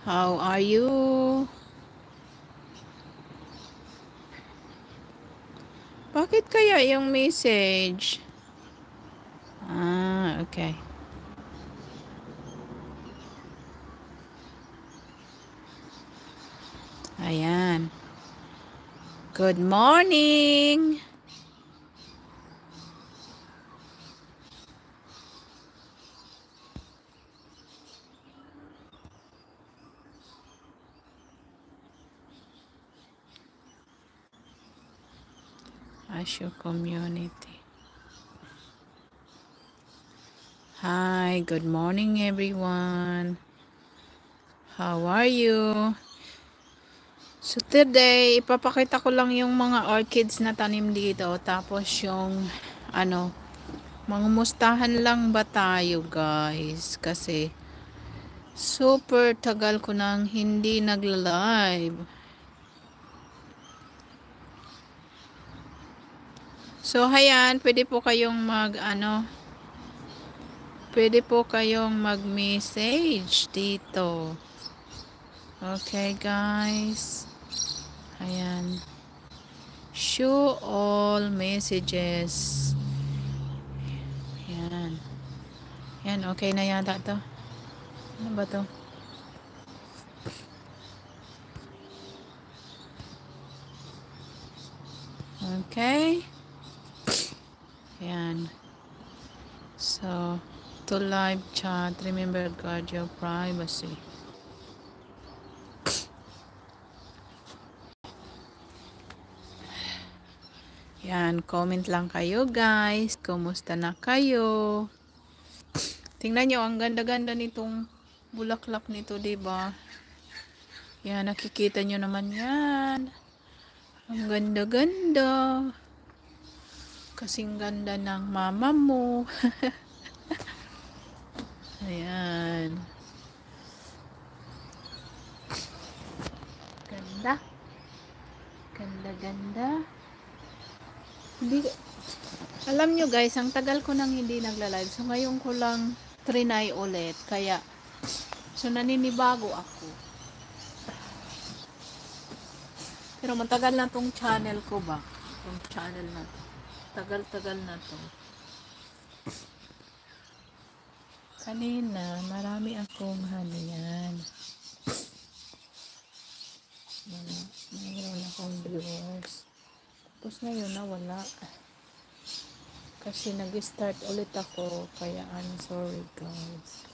How are you? Bakit kaya yung message? Okay. Ayan. Good morning! Asyo community. Hi, good morning everyone. How are you? So today, ipapakita ko lang yung mga orchids na tanim dito. Tapos yung, mangumustahan lang ba tayo guys? Kasi, super tagal ko nang hindi nagla-live. So, ayan, pwede po kayong mag-message dito. Okay, guys. Ayan. Show all messages. Ayan. Ayan, okay na yata to. Ano ba to? Okay. Ayan. So, to live chat, remember guard your privacy. Yan, comment lang kayo guys. Kumusta na kayo? Tingnan nyo, ang ganda-ganda nitong bulaklak nito, diba? Yan, nakikita nyo naman yan. Ang ganda-ganda. Kasing ganda ng mama mo. Ayan. Ganda. Ganda-ganda. Hindi, alam nyo guys, ang tagal ko nang hindi nagla-live. So ngayon ko lang trinay ulit. Kaya, so naninibago ako. Pero matagal na tong channel ko ba? Tong channel na to. Tagal-tagal na to. Kanina, marami akong haniyan. Mayroon akong viewers. Tapos ngayon nawala. Kasi nag-start ulit ako. Kaya I'm sorry guys.